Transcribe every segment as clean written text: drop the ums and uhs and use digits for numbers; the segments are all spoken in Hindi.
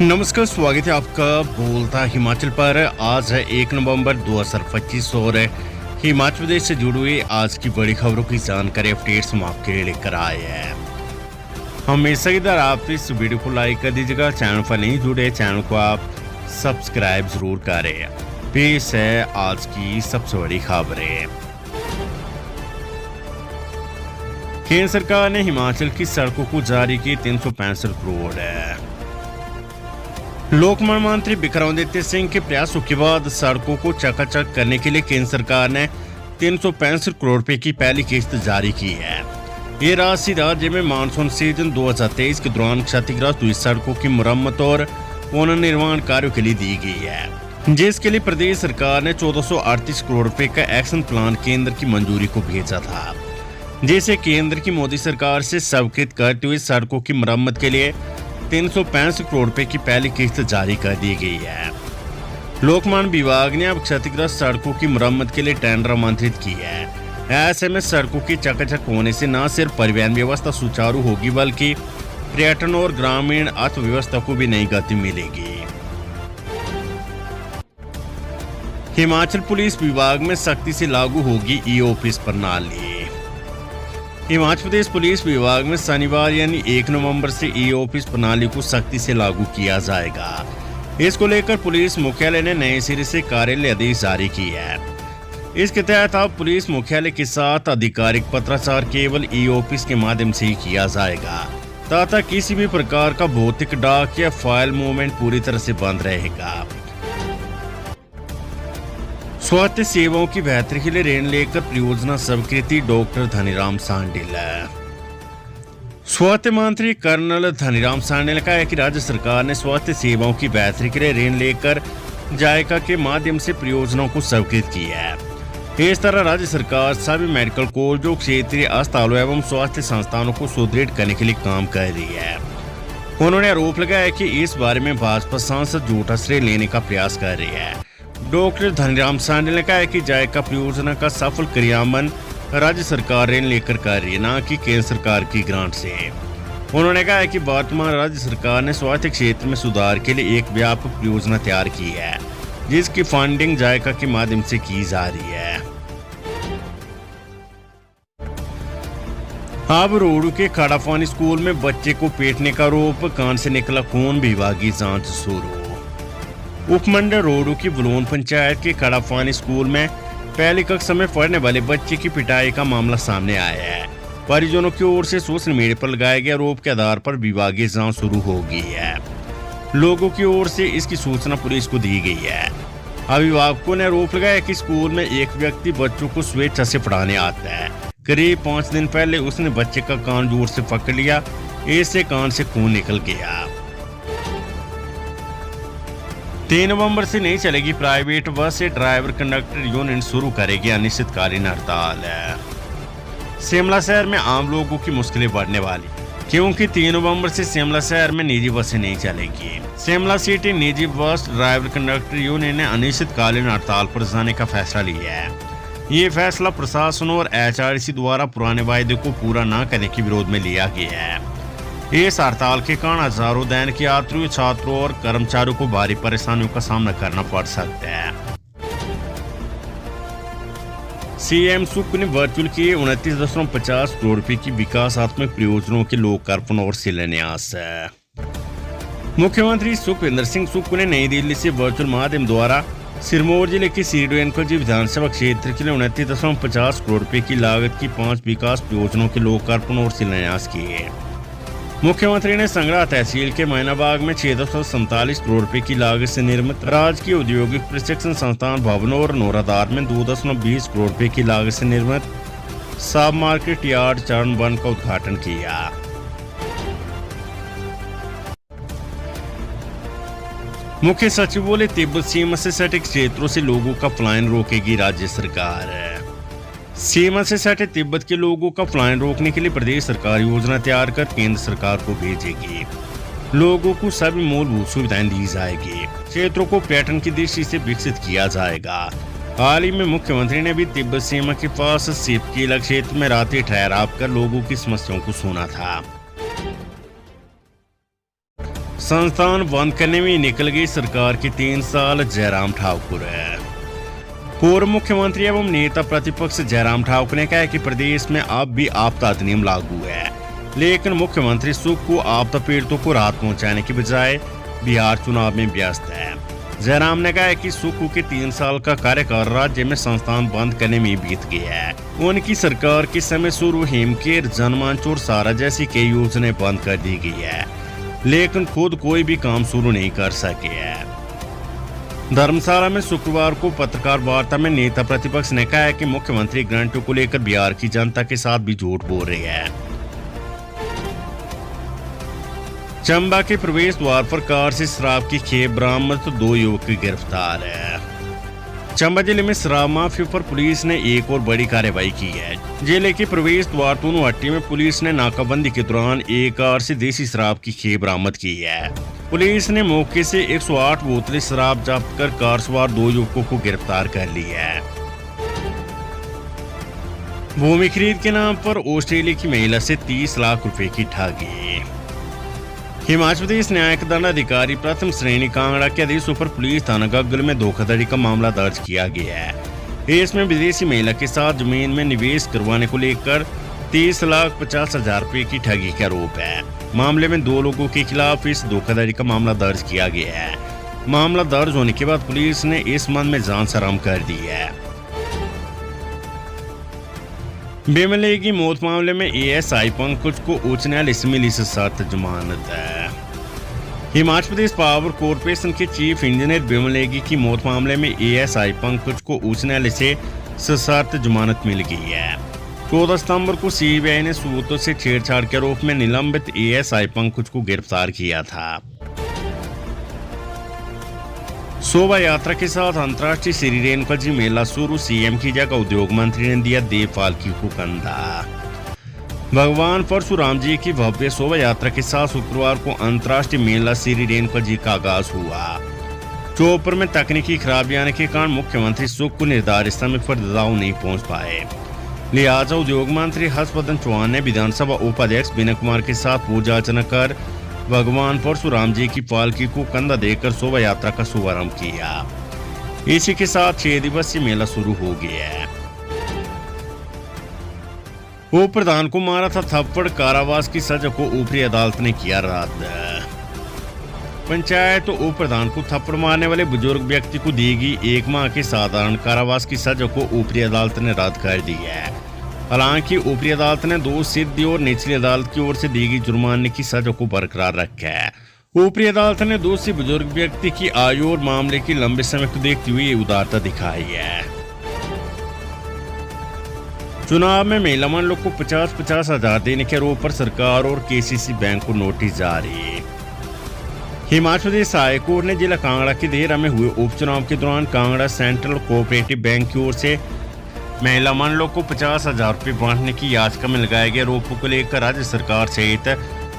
नमस्कार, स्वागत है आपका बोलता हिमाचल पर। आज है 1 नवंबर 2025 और हिमाचल प्रदेश से जुड़ी हुई आज की बड़ी खबरों की जानकारी अपडेट्स हम आपके लिए लेकर आए हैं। हमेशा की तरह आप इस वीडियो को लाइक कर दीजिएगा। चैनल पर नहीं जुड़े, चैनल को आप सब्सक्राइब जरूर करें। पेश है आज की सबसे बड़ी खबरें। केंद्र सरकार ने हिमाचल की सड़कों को जारी की 365 करोड़। लोक निर्माण मंत्री विक्रमादित्य सिंह के प्रयासों के बाद सड़कों को चकाचक करने के लिए केंद्र सरकार ने 365 करोड़ रुपए की पहली किस्त जारी की है। ये राशि राज्य में मानसून सीजन 2023 के दौरान क्षतिग्रस्त हुई सड़कों की मुरम्मत और पुनर्निर्माण कार्यों के लिए दी गई है, जिसके लिए प्रदेश सरकार ने 1438 करोड़ रुपए का एक्शन प्लान केंद्र की मंजूरी को भेजा था, जिसे केंद्र की मोदी सरकार से स्वीकृत करते हुए सड़कों की मुरम्मत के लिए 365 करोड़ रुपए की पहली किस्त जारी कर दी गई है। लोक निर्माण विभाग ने अब क्षतिग्रस्त सड़कों की मुरम्मत के लिए टेंडर आमंत्रित की है। ऐसे में सड़कों की चकाचक होने से न सिर्फ परिवहन व्यवस्था सुचारू होगी, बल्कि पर्यटन और ग्रामीण अर्थव्यवस्था को भी नई गति मिलेगी। हिमाचल पुलिस विभाग में सख्ती से लागू होगी ई-ऑफिस प्रणाली। हिमाचल प्रदेश पुलिस विभाग में शनिवार यानी 1 नवंबर से ई-ऑफिस प्रणाली को सख्ती से लागू किया जाएगा। इसको लेकर पुलिस मुख्यालय ने नए सिरे से कार्यालय आदेश जारी की है। इसके तहत अब पुलिस मुख्यालय के साथ आधिकारिक पत्राचार केवल ई-ऑफिस के माध्यम से ही किया जाएगा, तथा किसी भी प्रकार का भौतिक डाक या फाइल मूवमेंट पूरी तरह से बंद रहेगा। स्वास्थ्य सेवाओं की बेहतरी के लिए ऋण लेकर परियोजना स्वीकृति डॉक्टर धनीराम शांडिल। स्वास्थ्य मंत्री कर्नल धनीराम शांडिल ने कहा है कि राज्य सरकार ने स्वास्थ्य सेवाओं की बेहतरी के लिए ऋण लेकर जायका के माध्यम से परियोजनाओं को स्वीकृत की है। इस तरह राज्य सरकार सभी मेडिकल कॉलेजों, क्षेत्रीय अस्पतालों एवं स्वास्थ्य संस्थानों को सुदृढ़ करने के लिए काम कर रही है। उन्होंने आरोप लगाया कि इस बारे में भाजपा सांसद झूठा श्रेय लेने का प्रयास कर रही है। डॉक्टर धनीराम शांडिल ने कहा है कि जायका परियोजना का सफल क्रियान्वयन राज्य सरकार ऋण लेकर कर रही है, न कि केंद्र सरकार की ग्रांट से। उन्होंने कहा है कि वर्तमान राज्य सरकार ने स्वास्थ्य क्षेत्र में सुधार के लिए एक व्यापक परियोजना तैयार की है, जिसकी फंडिंग जायका के माध्यम से की जा रही है। अब रोहडू के खड़ापानी स्कूल में बच्चे को पीटने का आरोप, कान से निकला खून, विभागीय जांच शुरू। उपमंडल रोहडू की बलून पंचायत के खड़ापानी स्कूल में पहली कक्षा में पढ़ने वाले बच्चे की पिटाई का मामला सामने आया है। परिजनों की ओर से सोशल मीडिया पर लगाए गए आरोप के आधार पर विभागीय जांच शुरू हो गई है। लोगों की ओर से इसकी सूचना पुलिस को दी गई है। अभिभावकों ने आरोप लगाया कि स्कूल में एक व्यक्ति बच्चों को स्वेच्छा से पढ़ाने आता है। करीब 5 दिन पहले उसने बच्चे का कान जोर से पकड़ लिया, इससे कान से खून निकल गया। 3 नवंबर से नहीं चलेगी प्राइवेट बस से ड्राइवर कंडक्टर यूनियन शुरू करेगी अनिश्चितकालीन हड़ताल। शिमला शहर में आम लोगों की मुश्किलें बढ़ने वाली, क्योंकि 3 नवंबर से शिमला शहर में निजी बसें नहीं चलेगी। शिमला सिटी निजी बस ड्राइवर कंडक्टर यूनियन ने अनिश्चितकालीन हड़ताल पर जाने का फैसला लिया है। ये फैसला प्रशासन और HRTC द्वारा पुराने वायदे को पूरा न करने के विरोध में लिया गया है। इस हड़ताल के कारण हजारों दैनिक यात्रियों, छात्रों और कर्मचारियों को भारी परेशानियों का सामना करना पड़ सकता है। सीएम सुक ने वर्चुअल किए 29.50 करोड़ रुपए की विकासात्मक परियोजनाओं के लोकार्पण और शिलान्यास। मुख्यमंत्री सुखविंदर सिंह सुक्खू ने नई दिल्ली से वर्चुअल माध्यम द्वारा सिरमौर जिले के सीडो एनकोजी विधानसभा क्षेत्र के लिए 29.50 करोड़ रुपए की लागत की 5 विकास परियोजनाओं के लोकार्पण और शिलान्यास किए। मुख्यमंत्री ने संगड़ा तहसील के मैनाबाग में 647 करोड़ रुपए की लागत से निर्मित राजकीय औद्योगिक प्रशिक्षण संस्थान भवन और नौरादार में 2.20 करोड़ रुपए की लागत से निर्मित सब मार्केट यार्ड चरण 1 का उद्घाटन किया। मुख्य सचिव बोले, तिब्बत सीमा से सटे क्षेत्रों से लोगों का पलायन रोकेगी राज्य सरकार। सीमा से सटे तिब्बत के लोगों का पलायन रोकने के लिए प्रदेश सरकार योजना तैयार कर केंद्र सरकार को भेजेगी। लोगों को सभी मूलभूत सुविधाएं दी जाएगी। क्षेत्रों को पर्यटन की दृष्टि से विकसित किया जाएगा। हाल ही में मुख्यमंत्री ने भी तिब्बत सीमा के पास सिपकीला क्षेत्र में रात्रि ठहराव कर लोगों की समस्याओं को सुना था। संस्थान बंद करने में निकल गई सरकार के 3 साल। जयराम ठाकुर है। पूर्व मुख्यमंत्री एवं नेता प्रतिपक्ष जयराम ठाकुर ने कहा है कि प्रदेश में अब भी आपदा अधिनियम लागू है, लेकिन मुख्यमंत्री सुख को आपदा पीड़ितों को राहत पहुंचाने के बजाय बिहार चुनाव में व्यस्त है। जयराम ने कहा है कि सुक्खू के 3 साल का कार्यकाल राज्य में संस्थान बंद करने में बीत गया है। उनकी सरकार के समय शुरू हिमकेर, जनमंच और सारा जैसी कई योजनाएं बंद कर दी गई है, लेकिन खुद कोई भी काम शुरू नहीं कर सके है। धर्मशाला में शुक्रवार को पत्रकार वार्ता में नेता प्रतिपक्ष ने कहा है कि मुख्यमंत्री गारंटी को लेकर बिहार की जनता के साथ भी झूठ बोल रहे हैं। चंबा के प्रवेश द्वार पर कार से शराब की खेप बरामद, तो 2 युवक गिरफ्तार है। चंबा जिले में शराब माफिया पर पुलिस ने एक और बड़ी कार्रवाई की है। जिले के प्रवेश द्वार तूनुहट्टी में पुलिस ने नाकाबंदी के दौरान एक कार से देसी शराब की खेप बरामद की है। पुलिस ने मौके से 108 बोतलें शराब जब्त कर कार सवार 2 युवकों को गिरफ्तार कर लिया है। भूमि खरीद के नाम पर ऑस्ट्रेलिया की महिला से 30 लाख रुपए की ठगी। हिमाचल प्रदेश न्यायिक दंडाधिकारी प्रथम श्रेणी कांगड़ा के आदेशों पर पुलिस थाना गग्गल में धोखाधड़ी का मामला दर्ज किया गया है। इसमें विदेशी महिला के साथ जमीन में निवेश करवाने को लेकर 30,50,000 रुपए की ठगी का आरोप है। मामले में 2 लोगों के खिलाफ इस धोखाधड़ी का मामला दर्ज किया गया है। मामला दर्ज होने के बाद पुलिस ने इस संबंध में जांच आरंभ कर दी है। बेमले की मौत मामले में एएसआई पंकज को उच्च न्यायालय से मिली सशर्त जमानत है। हिमाचल प्रदेश पावर कॉर्पोरेशन के चीफ इंजीनियर बेमलेगी की मौत मामले में एएसआई पंकज को उच्च न्यायालय से सशर्त जमानत मिल गई है। 14 सितंबर को सीबीआई ने सबूतों से छेड़छाड़ के आरोप में निलंबित एएसआई पंकज को गिरफ्तार किया था। शोभा यात्रा के साथ अंतर्राष्ट्रीय श्री रेणुका जी मेला शुरू, सीएम की जगह उद्योग मंत्री ने दिया देवपाल की को कंधा। भगवान परशुराम जी की भव्य शोभा यात्रा के साथ शुक्रवार को अंतर्राष्ट्रीय मेला श्री रेणुका जी का आगाज हुआ। चौपर में तकनीकी खराबी आने के कारण मुख्यमंत्री सुख को निर्धारित समय पर ददाऊ नहीं पहुंच पाए, लिहाजा उद्योग मंत्री हर्षवर्धन चौहान ने विधानसभा उपाध्यक्ष विनय कुमार के साथ पूजा अर्चना कर भगवान परशुराम जी की पालकी को कंधा देकर शोभा यात्रा का शुभारंभ किया। इसी के साथ 6 दिवसीय मेला शुरू हो गया है। उप प्रधान को मारा था थप्पड़, कारावास की सजा को ऊपरी अदालत ने किया रद्द। पंचायत उप प्रधान को थप्पड़ मारने वाले बुजुर्ग व्यक्ति को दी गई 1 माह के साधारण कारावास की सजा को ऊपरी अदालत ने रद्द कर दी है। हालांकि ऊपरी अदालत ने दोष सिद्धि और निचली अदालत की ओर से दी गई जुर्माने की सजा को बरकरार रखा है। ऊपरी अदालत ने दोषी बुजुर्ग व्यक्ति की आयु और मामले की लंबे समय को देखते हुए उदारता दिखाई है। चुनाव में महिला मंडलों को 50-50 हजार देने के आरोप पर सरकार और केसीसी बैंक को नोटिस जारी। हिमाचल प्रदेश हाईकोर्ट ने जिला कांगड़ा के देहरा में हुए उपचुनाव के दौरान कांगड़ा सेंट्रल कोऑपरेटिव बैंक की ओर से महिला मंडलों को 50,000 रुपये बांटने की याचिका में लगाए गए आरोपों को लेकर राज्य सरकार सहित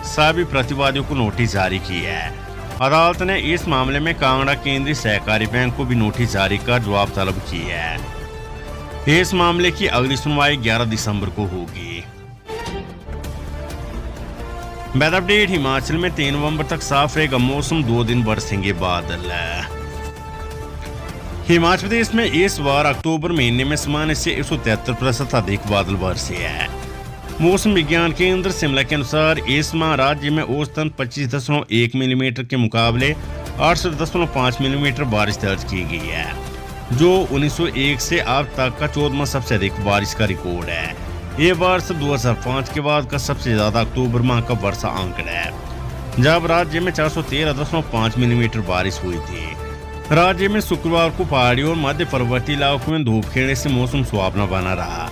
सभी प्रतिवादियों को नोटिस जारी की है। अदालत ने इस मामले में कांगड़ा केंद्रीय सहकारी बैंक को भी नोटिस जारी कर जवाब तलब की है। इस मामले की अगली सुनवाई 11 दिसंबर को होगी। Weather update. हिमाचल में 3 नवंबर तक साफ रहेगा मौसम, 2 दिन बरसेंगे बादल। हिमाचल प्रदेश में इस बार अक्टूबर महीने में सामान्य से 173% अधिक बादल बरसे हैं। मौसम विज्ञान केंद्र शिमला के अनुसार इस माह राज्य में औसतन 25.1 मिलीमीटर के मुकाबले 68.5 मिलीमीटर बारिश दर्ज की गई है, जो 1901 से अब तक का 14वां सबसे अधिक बारिश का रिकॉर्ड है। ये वर्ष 2005 के बाद का सबसे ज्यादा अक्टूबर माह का वर्षा आंकड़ा है, जब राज्य में 413.5 मिलीमीटर बारिश हुई थी। राज्य में शुक्रवार को पहाड़ी और मध्य पर्वतीय इलाकों में धूप खिलने से मौसम सुहावना बना रहा।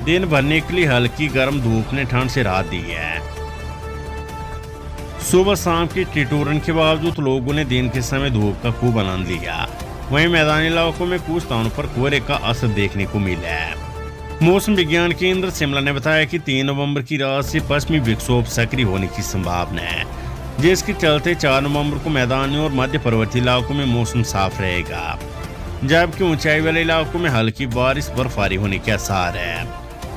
दिन भर निकली हल्की गर्म धूप ने ठंड से राहत दी है। सुबह शाम की टिटोरन के बावजूद लोगों ने दिन के समय धूप का खूब आनंद लिया। वहीं मैदानी इलाकों में कुछ स्थानों पर कोहरे का असर देखने को मिला है। मौसम विज्ञान केंद्र शिमला ने बताया कि 3 नवंबर की रात से पश्चिमी विक्षोभ सक्रिय होने की संभावना है, जिसके चलते 4 नवंबर को मैदानी और मध्य पर्वतीय इलाकों में मौसम साफ रहेगा, जबकि ऊंचाई वाले इलाकों में हल्की बारिश बर्फबारी होने के आसार है।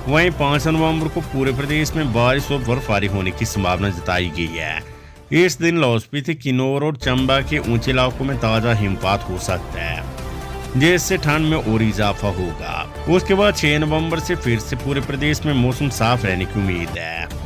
वहीं 5 नवंबर को पूरे प्रदेश में बारिश और बर्फबारी होने की संभावना जताई गई है। इस दिन लाहौल स्पीति, किन्नौर और चंबा के ऊंचे इलाकों में ताजा हिमपात हो सकता है, जिससे ठंड में और इजाफा होगा। उसके बाद 6 नवंबर से फिर से पूरे प्रदेश में मौसम साफ रहने की उम्मीद है।